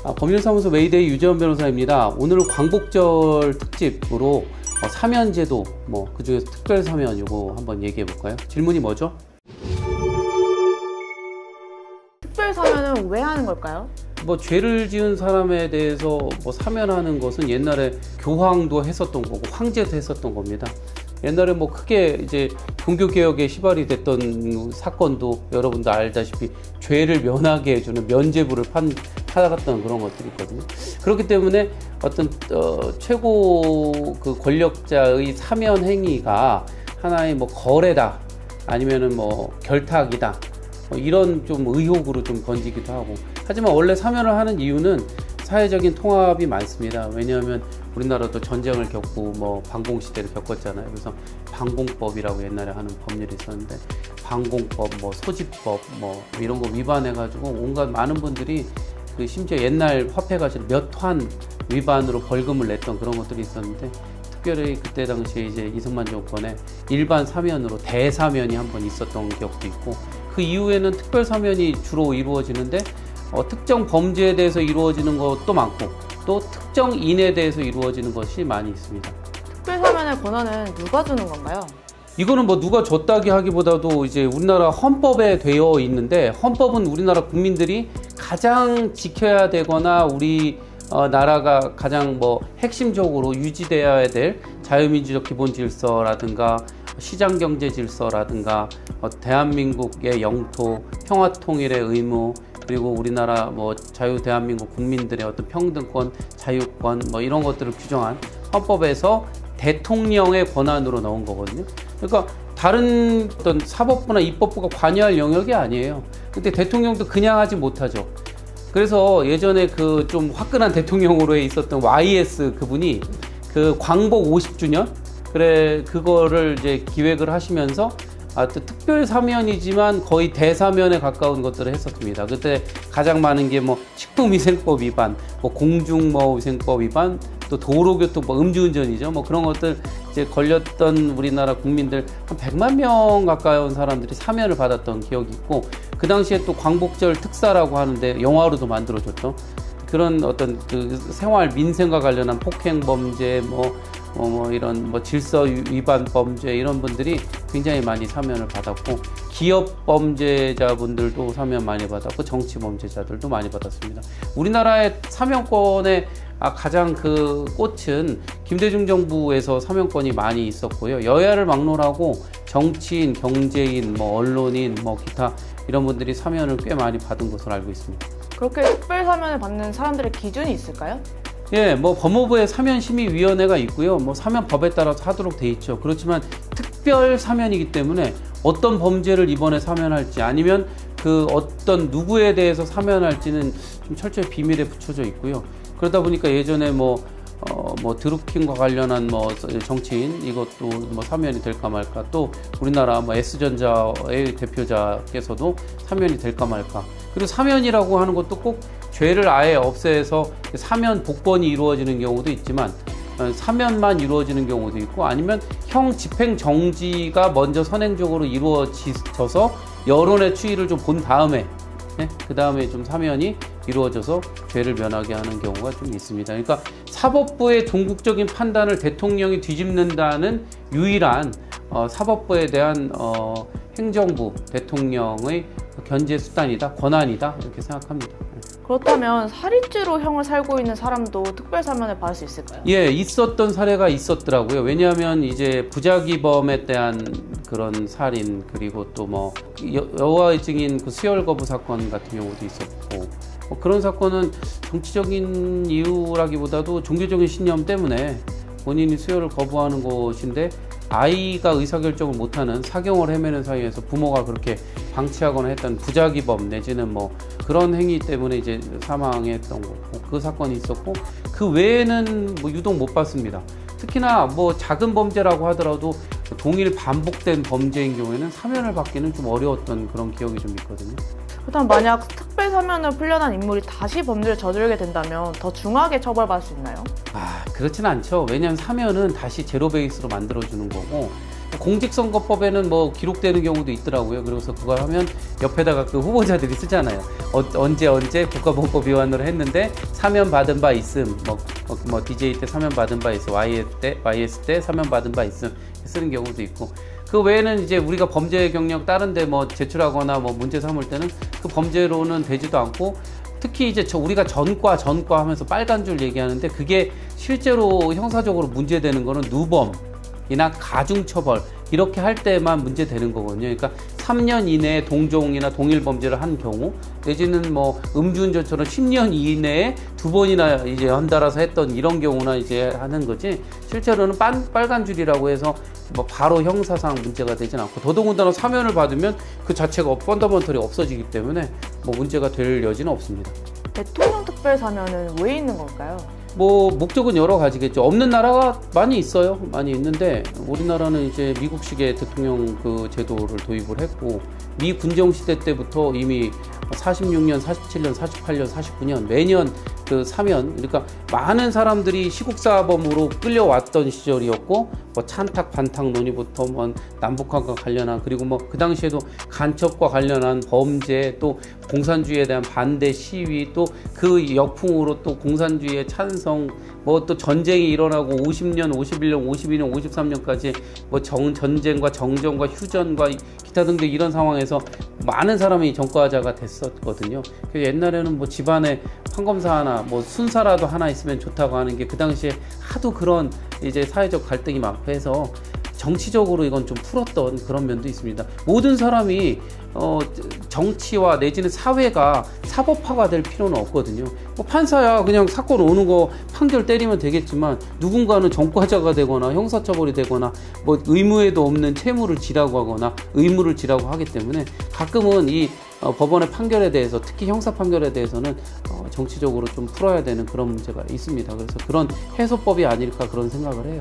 법률사무소 메이데이 유재원 변호사입니다. 오늘은 광복절 특집으로 사면제도, 그 중에서 특별사면 이거 한번 얘기해 볼까요? 질문이 뭐죠? 특별사면은 왜 하는 걸까요? 죄를 지은 사람에 대해서 사면하는 것은 옛날에 교황도 했었던 거고 황제도 했었던 겁니다. 옛날에 크게 이제 종교개혁에 시발이 됐던 사건도 여러분도 알다시피 죄를 면하게 해주는 면죄부를 팔았던 그런 것들이 있거든요. 그렇기 때문에 어떤 최고 그 권력자의 사면 행위가 하나의 거래다, 아니면은 결탁이다, 이런 좀 의혹으로 좀 번지기도 하고. 하지만 원래 사면을 하는 이유는 사회적인 통합이 많습니다. 왜냐하면 우리나라도 전쟁을 겪고 반공시대를 겪었잖아요. 그래서 반공법이라고 옛날에 하는 법률이 있었는데, 반공법, 소지법 이런 거 위반해 가지고 온갖 많은 분들이 심지어 옛날 화폐 가치를 몇 환 위반으로 벌금을 냈던 그런 것들이 있었는데, 특별히 그때 당시에 이제 이승만 정권에 일반 사면으로 대사면이 한번 있었던 기억도 있고, 그 이후에는 특별 사면이 주로 이루어지는데 특정 범죄에 대해서 이루어지는 것도 많고 또 특정인에 대해서 이루어지는 것이 많이 있습니다. 특별사면의 권한은 누가 주는 건가요? 이거는 누가 줬다기 하기보다도 이제 우리나라 헌법에 되어 있는데, 헌법은 우리나라 국민들이 가장 지켜야 되거나 우리 나라가 가장 핵심적으로 유지되어야 될 자유민주적 기본 질서라든가 시장경제 질서라든가 대한민국의 영토, 평화통일의 의무, 그리고 우리나라 자유 대한민국 국민들의 어떤 평등권, 자유권 이런 것들을 규정한 헌법에서 대통령의 권한으로 넣은 거거든요. 그러니까 다른 어떤 사법부나 입법부가 관여할 영역이 아니에요. 근데 대통령도 그냥 하지 못하죠. 그래서 예전에 그 좀 화끈한 대통령으로 있었던 YS 그분이 그 광복 50주년 그거를 이제 기획을 하시면서 또 특별 사면이지만 거의 대사면에 가까운 것들을 했었습니다. 그때 가장 많은 게 식품위생법 위반, 공중위생법 위반, 또 도로교통 음주운전이죠. 그런 것들 이제 걸렸던 우리나라 국민들 한 100만 명 가까운 사람들이 사면을 받았던 기억이 있고, 그 당시에 또 광복절 특사라고 하는데 영화로도 만들어졌던 그런 어떤 그 생활 민생과 관련한 폭행 범죄, 이런 질서 위반 범죄, 이런 분들이 굉장히 많이 사면을 받았고, 기업 범죄자분들도 사면 많이 받았고, 정치 범죄자들도 많이 받았습니다. 우리나라의 사면권의 가장 그 꽃은 김대중 정부에서 사면권이 많이 있었고요. 여야를 막론하고 정치인, 경제인, 언론인, 기타 이런 분들이 사면을 꽤 많이 받은 것으로 알고 있습니다. 그렇게 특별 사면을 받는 사람들의 기준이 있을까요? 예, 법무부에 사면심의위원회가 있고요. 사면법에 따라서 하도록 돼 있죠. 그렇지만 특별 사면이기 때문에 어떤 범죄를 이번에 사면할지, 아니면 그 어떤 누구에 대해서 사면할지는 좀 철저히 비밀에 붙여져 있고요. 그러다 보니까 예전에 드루킹과 관련한 정치인 이것도 사면이 될까 말까, 또 우리나라 S전자의 대표자께서도 사면이 될까 말까. 그리고 사면이라고 하는 것도 꼭 죄를 아예 없애서 사면 복권이 이루어지는 경우도 있지만, 사면만 이루어지는 경우도 있고, 아니면 형 집행 정지가 먼저 선행적으로 이루어져서 여론의 추이를 좀 본 다음에 그 다음에 좀 사면이 이루어져서 죄를 면하게 하는 경우가 좀 있습니다. 그러니까 사법부의 종국적인 판단을 대통령이 뒤집는다는 유일한 사법부에 대한 행정부, 대통령의 견제 수단이다, 권한이다, 이렇게 생각합니다. 그렇다면 살인죄로 형을 살고 있는 사람도 특별사면을 받을 수 있을까요? 예, 있었던 사례가 있었더라고요. 왜냐하면 이제 부작위범에 대한 그런 살인, 그리고 또 여호와의 증인 그 수혈 거부 사건 같은 경우도 있었고, 그런 사건은 정치적인 이유라기보다도 종교적인 신념 때문에 본인이 수혈을 거부하는 것인데, 아이가 의사결정을 못하는 사경을 헤매는 사이에서 부모가 그렇게 방치하거나 했던 부작위범 내지는 그런 행위 때문에 이제 사망했던 거고, 그 사건이 있었고, 그 외에는 유독 못 봤습니다. 특히나 작은 범죄라고 하더라도 동일 반복된 범죄인 경우에는 사면을 받기는 좀 어려웠던 그런 기억이 좀 있거든요. 그렇다면 만약 특별사면을 풀려난 인물이 다시 범죄를 저지르게 된다면 더 중하게 처벌받을 수 있나요? 그렇진 않죠. 왜냐하면 사면은 다시 제로 베이스로 만들어주는 거고, 공직선거법에는 뭐 기록되는 경우도 있더라고요. 그래서 그걸 하면 옆에다가 그 후보자들이 쓰잖아요. 언제 국가보건법 위반으로 했는데 사면 받은 바 있음, 뭐 DJ 때 사면 받은 바 있음, YS 때 사면 받은 바 있음 쓰는 경우도 있고. 그 외에는 이제 우리가 범죄 경력 다른데 뭐 제출하거나 뭐 문제 삼을 때는 그 범죄로는 되지도 않고, 특히 이제 우리가 전과 하면서 빨간 줄 얘기하는데, 그게 실제로 형사적으로 문제되는 거는 누범이나 가중처벌 이렇게 할 때만 문제되는 거거든요. 그러니까 3년 이내에 동종이나 동일 범죄를 한 경우, 내지는 뭐 음주운전처럼 10년 이내에 2번이나 이제 연달아서 했던 이런 경우나 이제 하는 거지, 실제로는 빨간 줄이라고 해서 뭐 바로 형사상 문제가 되진 않고, 더더군다나 사면을 받으면 그 자체가 펀더먼털이 없어지기 때문에 뭐 문제가 될 여지는 없습니다. 대통령 특별 사면은 왜 있는 걸까요? 뭐 목적은 여러 가지겠죠. 없는 나라가 많이 있어요. 많이 있는데 우리나라는 이제 미국식의 대통령 그 제도를 도입을 했고, 미 군정 시대 때부터 이미 46년, 47년, 48년, 49년 매년 그 사면, 그러니까 많은 사람들이 시국사범으로 끌려왔던 시절이었고, 뭐 찬탁 반탁 논의부터 뭐 남북한과 관련한, 그리고 뭐 그 당시에도 간첩과 관련한 범죄, 또 공산주의에 대한 반대 시위, 또 그 역풍으로 또 공산주의의 찬성, 뭐 또 전쟁이 일어나고 50년, 51년, 52년, 53년까지 뭐 전쟁과 정전과 휴전과 기타 등등 이런 상황에서 많은 사람이 전과자가 됐었거든요. 그래서 옛날에는 뭐 집안에 판검사 하나, 뭐 순사라도 하나 있으면 좋다고 하는 게, 그 당시에 하도 그런 이제 사회적 갈등이 많고 해서 정치적으로 이건 좀 풀었던 그런 면도 있습니다. 모든 사람이 정치와 내지는 사회가 사법화가 될 필요는 없거든요. 뭐 판사야 그냥 사건 오는 거 판결 때리면 되겠지만, 누군가는 전과자가 되거나 형사처벌이 되거나 뭐 의무에도 없는 채무를 지라고 하거나 의무를 지라고 하기 때문에, 가끔은 이 법원의 판결에 대해서, 특히 형사 판결에 대해서는 정치적으로 좀 풀어야 되는 그런 문제가 있습니다. 그래서 그런 해소법이 아닐까 그런 생각을 해요.